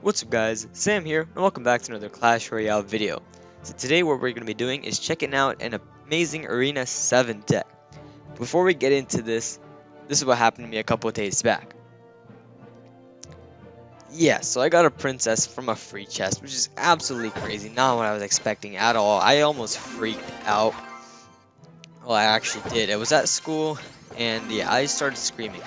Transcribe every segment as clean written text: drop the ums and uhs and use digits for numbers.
What's up guys, Sam here, and welcome back to another Clash Royale video. So today what we're going to be doing is checking out an amazing Arena 7 deck. Before we get into this is what happened to me a couple of days back. Yeah, so I got a princess from a free chest, which is absolutely crazy, not what I was expecting at all. I almost freaked out. Well, I actually did. It was at school, and yeah, I started screaming.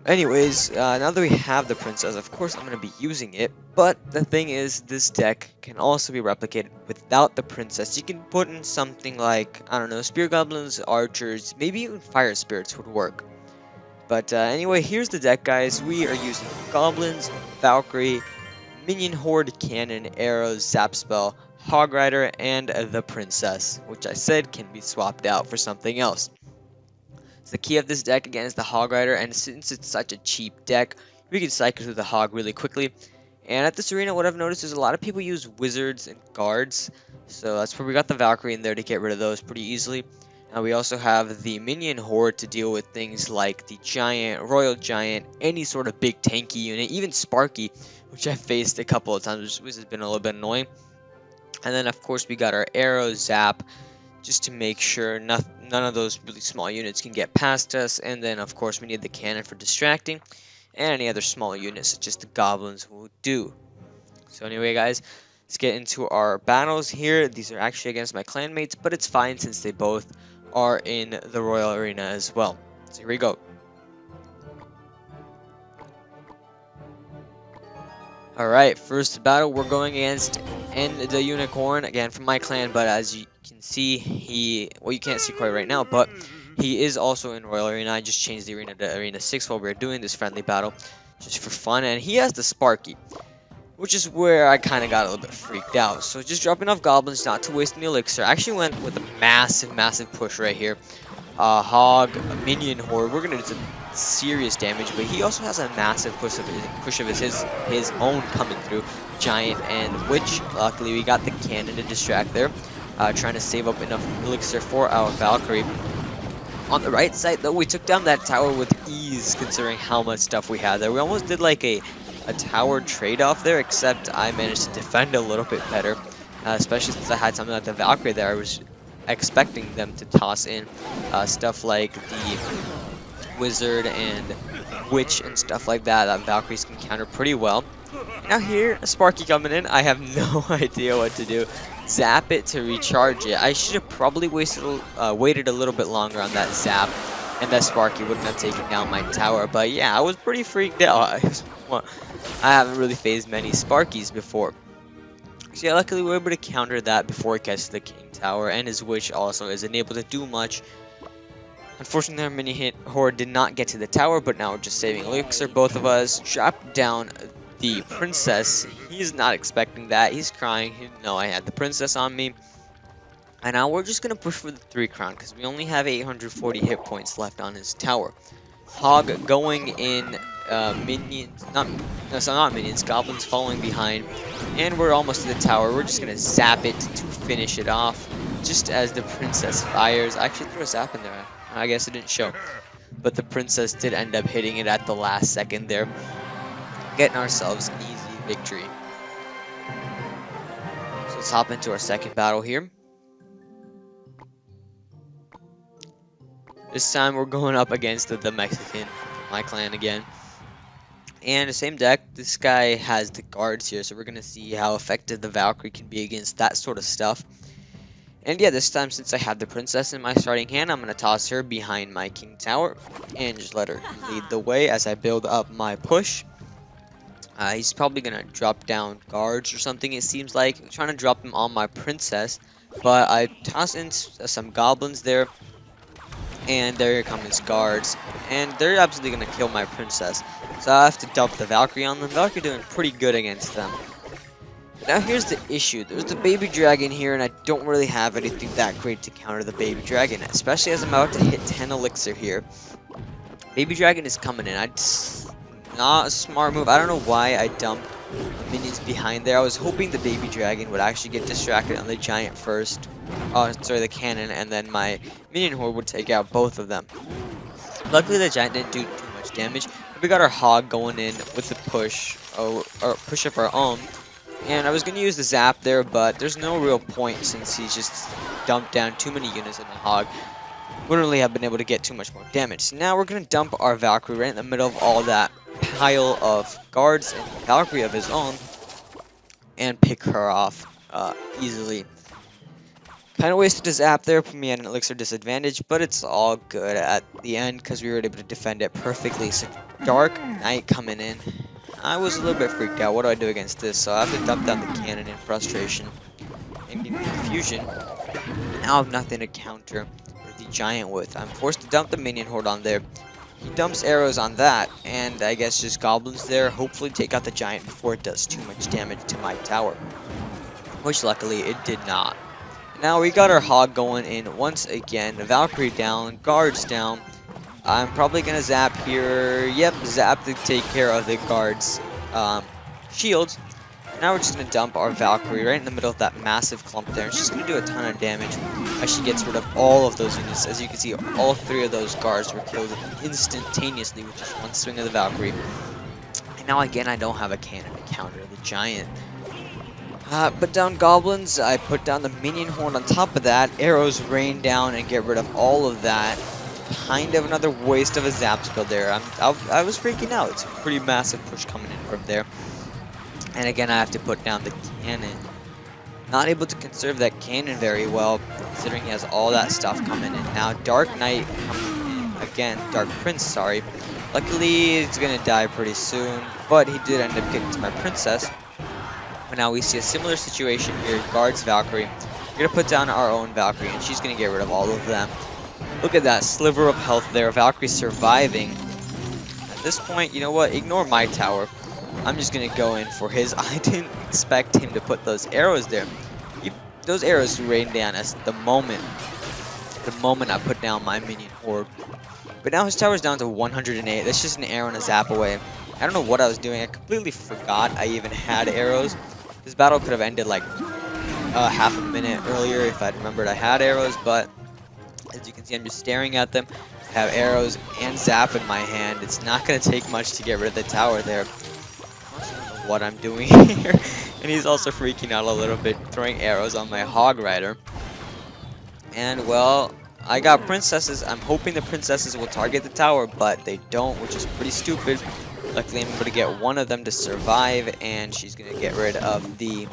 Anyways, now that we have the princess, of course I'm going to be using it, but the thing is, this deck can also be replicated without the princess. You can put in something like, I don't know, spear goblins, archers, maybe even fire spirits would work. But anyway, here's the deck, guys. We are using goblins, Valkyrie, minion horde, cannon, arrows, zap spell, hog rider, and the princess, which I said can be swapped out for something else. So the key of this deck again is the Hog Rider, and since it's such a cheap deck, we can cycle through the Hog really quickly. And at this arena, what I've noticed is a lot of people use wizards and guards, so that's where we got the Valkyrie in there to get rid of those pretty easily. We also have the minion horde to deal with things like the giant, royal giant, any sort of big tanky unit, even Sparky, which I've faced a couple of times, which has been a little bit annoying. And then of course we got our arrow, zap, just to make sure none of those really small units can get past us. And then of course we need the cannon for distracting, and any other small units such as the goblins will do. So anyway guys, let's get into our battles here. These are actually against my clanmates, but it's fine since they both are in the Royal Arena as well. So here we go. Alright, first battle we're going against End the Unicorn, again from my clan, but as you can see, well, you can't see quite right now, but he is also in Royal Arena. I just changed the arena to Arena 6 while we were doing this friendly battle, just for fun, and he has the Sparky, which is where I kind of got a little bit freaked out. So just dropping off goblins, not to waste any elixir. I actually went with a massive push right here. Hog, a minion horde, we're going to do some serious damage, but he also has a massive push of his own coming through. Giant and witch. Luckily we got the cannon to distract there, trying to save up enough elixir for our Valkyrie. On the right side though, we took down that tower with ease considering how much stuff we had there. We almost did like a tower trade-off there, except I managed to defend a little bit better, especially since I had something like the Valkyrie there. I was expecting them to toss in stuff like the wizard and witch and stuff like that Valkyries can counter pretty well. Now here, a Sparky coming in. I have no idea what to do. Zap it to recharge it. I should have probably waited a little bit longer on that zap, and that Sparky wouldn't have taken down my tower. But yeah, I was pretty freaked out. I haven't really faced many Sparkies before. So yeah, luckily we were able to counter that before it gets to the King Tower, and his witch also isn't able to do much. Unfortunately, our mini horde did not get to the tower, but now we're just saving elixir. Both of us dropped down the princess. He's not expecting that. He's crying. He didn't know I had the princess on me. And now we're just going to push for the 3 crown because we only have 840 hit points left on his tower. Hog going in, minions, not minions, goblins following behind. And we're almost to the tower. We're just going to zap it to finish it off. Just as the princess fires. I actually threw a zap in there. I guess it didn't show. But the princess did end up hitting it at the last second there, getting ourselves an easy victory. So let's hop into our second battle here. This time we're going up against the Mexican, my clan again. And the same deck, this guy has the guards here, so we're going to see how effective the Valkyrie can be against that sort of stuff. And yeah, this time since I have the princess in my starting hand, I'm going to toss her behind my king tower and just let her lead the way as I build up my push. He's probably going to drop down guards or something, it seems like. I'm trying to drop them on my princess, but I toss in some goblins there. And there come his guards, and they're absolutely going to kill my princess. So I have to dump the Valkyrie on them. Valkyrie doing pretty good against them. Now here's the issue. There's the baby dragon here, and I don't really have anything that great to counter the baby dragon, especially as I'm about to hit 10 elixir here. Baby dragon is coming in. Not a smart move. I don't know why I dumped minions behind there. I was hoping the baby dragon would actually get distracted on the giant first. Oh, sorry, the cannon, and then my minion horde would take out both of them. Luckily, the giant didn't do too much damage. we got our hog going in with the push, or push of our own. And I was going to use the zap there, but there's no real point since he's just dumped down too many units in the hog. Wouldn't really have been able to get too much more damage. So now we're going to dump our Valkyrie right in the middle of all that pile of guards and Valkyrie of his own and pick her off easily. Kind of wasted his zap there, put me at an elixir disadvantage, but it's all good at the end because we were able to defend it perfectly. So Dark Knight coming in. I was a little bit freaked out. What do I do against this? So I have to dump down the cannon in frustration and give me confusion. Now I have nothing to counter the giant with. I'm forced to dump the minion horde on there. He dumps arrows on that, and I guess just goblins there. Hopefully take out the giant before it does too much damage to my tower. Which luckily it did not. Now we got our hog going in once again. Valkyrie down, guards down. I'm probably going to zap here. Yep, zap to take care of the guards' shields. Now we're just going to dump our Valkyrie right in the middle of that massive clump there. She's going to do a ton of damage as she gets rid of all of those units. As you can see, all three of those guards were killed instantaneously with just one swing of the Valkyrie. And now again, I don't have a cannon to counter the giant. Put down goblins, I put down the minion horde on top of that, arrows rain down and get rid of all of that. Kind of another waste of a zap spell there. I was freaking out. It's a pretty massive push coming in from there. And again, I have to put down the cannon. Not able to conserve that cannon very well, considering he has all that stuff coming in. Now, Dark Knight coming in again. Dark Prince, sorry. Luckily, he's going to die pretty soon, but he did end up getting to my princess. But now we see a similar situation here. Guards Valkyrie. We're going to put down our own Valkyrie, and she's going to get rid of all of them. Look at that sliver of health there. Valkyrie surviving. At this point, you know what? Ignore my tower. I'm just going to go in for his. I didn't expect him to put those arrows there. Those arrows rained down as the moment I put down my minion horde. But now his tower's down to 108. That's just an arrow and a zap away. I don't know what I was doing. I completely forgot I even had arrows. This battle could have ended like half a minute earlier if I'd remembered I had arrows, but as you can see, I'm just staring at them. I have arrows and zap in my hand. It's not going to take much to get rid of the tower there. I don't know what I'm doing here. And he's also freaking out a little bit, throwing arrows on my hog rider. And well, I got princesses. I'm hoping the princesses will target the tower, but they don't, which is pretty stupid. Luckily, I'm able to get one of them to survive, and she's going to get rid of the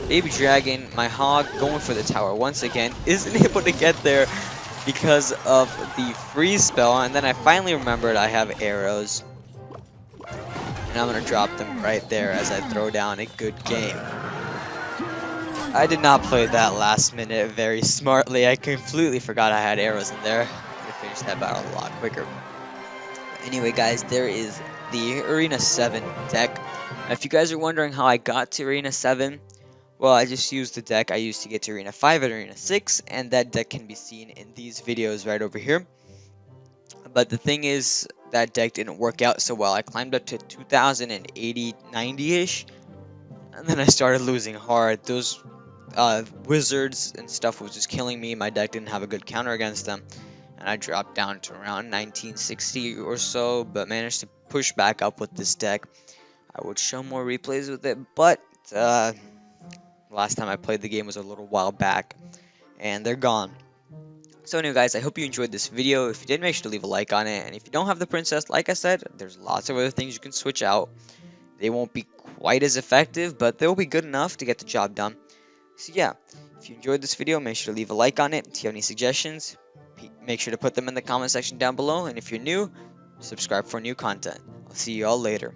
baby dragon. My hog going for the tower once again isn't able to get there because of the freeze spell, and then I finally remembered I have arrows. And I'm going to drop them right there as I throw down a good game. I did not play that last minute very smartly. I completely forgot I had arrows in there. I could have finished that battle a lot quicker. Anyway, guys, there is the Arena 7 deck. Now, if you guys are wondering how I got to Arena 7, well, I just used the deck I used to get to Arena 5 and Arena 6, and that deck can be seen in these videos right over here. But the thing is, that deck didn't work out so well. I climbed up to 2080, 90-ish, and then I started losing hard. Those wizards and stuff was just killing me. My deck didn't have a good counter against them, and I dropped down to around 1960 or so, but managed to push back up with this deck. I would show more replays with it, but last time I played the game was a little while back, and they're gone. So anyway, guys, I hope you enjoyed this video. If you did, make sure to leave a like on it, and if you don't have the princess, like I said, there's lots of other things you can switch out. They won't be quite as effective, but they'll be good enough to get the job done. So yeah, if you enjoyed this video, make sure to leave a like on it. If you have any suggestions, make sure to put them in the comment section down below, and if you're new, subscribe for new content. I'll see you all later.